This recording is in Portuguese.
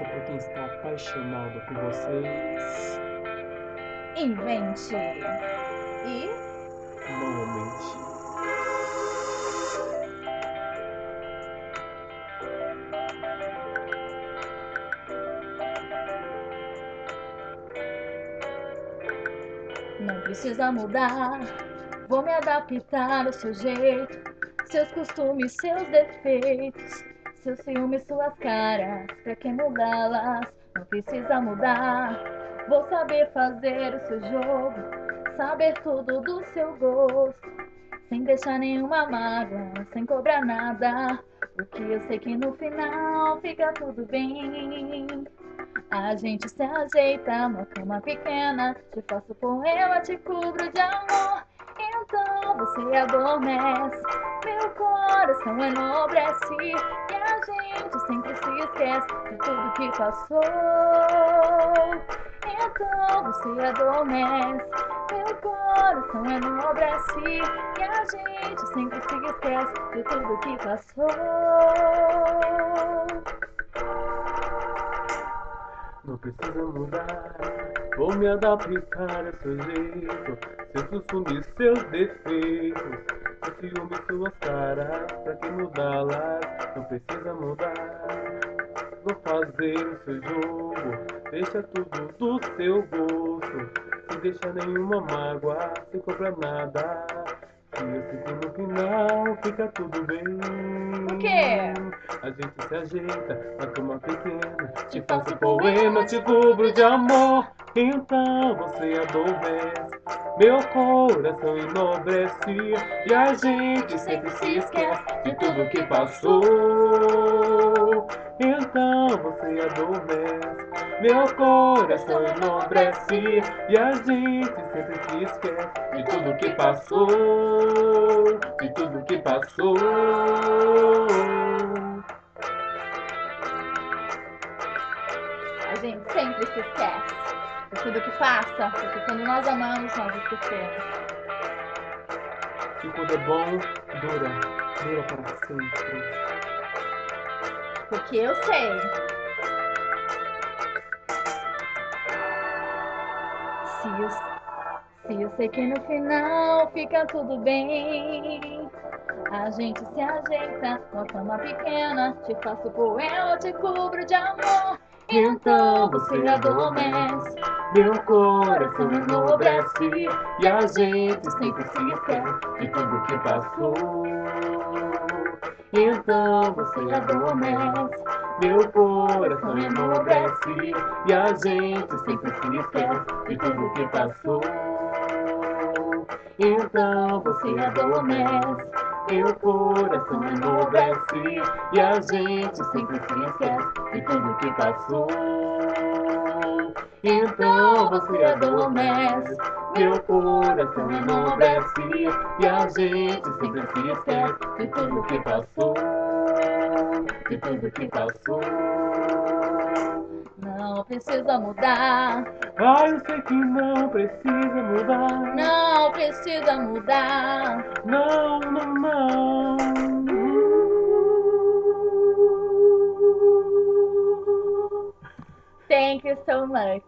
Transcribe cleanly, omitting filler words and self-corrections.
faça por quem está apaixonado por vocês. Invente e Novamente. não precisa mudar. Vou me adaptar ao seu jeito, seus costumes, seus defeitos, seus ciúmes, suas caras. Pra que mudá-las? Não precisa mudar. Vou saber fazer o seu jogo, saber tudo do seu gosto, sem deixar nenhuma mágoa, sem cobrar nada. Porque eu sei que no final fica tudo bem. A gente se ajeita, uma cama pequena, te faço poema, te cubro de amor. Então você adormece, meu coração enobrece, e a gente sempre se esquece de tudo que passou. Então você adormece, meu coração enobrece, e a gente sempre se esquece de tudo que passou. Não precisa mudar, vou me adaptar a seu jeito, seus costumes, seus defeitos, seus ciúmes, suas caras, pra que mudá-las? Não precisa mudar, vou fazer o seu jogo, deixa tudo do seu gosto, sem deixar nenhuma mágoa, sem cobrar nada. E eu sei que no final fica tudo bem. O quê? A gente se ajeita na cama pequena, te faço faço poema, te cubro de amor. Então você adormece, meu coração enobrece, e a gente sempre se esquece de tudo que passou. Então você adormece, meu coração enobrece, e a gente sempre se esquece de tudo que passou, de tudo que passou. A gente sempre se esquece de tudo que passa, porque quando nós amamos, nós esquecemos. E quando é bom, dura para sempre. Porque eu sei. Se eu sei que no final fica tudo bem. A gente se ajeita, uma cama pequena, te faço poema, te cubro de amor. Então você adormece, meu coração enobrece, e a gente sempre se esquece de tudo que passou. Então você adormece, meu coração enobrece, e a gente sempre se esquece de tudo que passou. Então você adormece, meu coração enobrece, e a gente sempre se esquece de tudo que passou. Então você adormece, meu coração enobrece, e a gente sempre se esquece de tudo que passou, de tudo que passou. não precisa mudar, Ah, eu sei que não precisa mudar. não precisa mudar. Não, não, não. Thank you so much.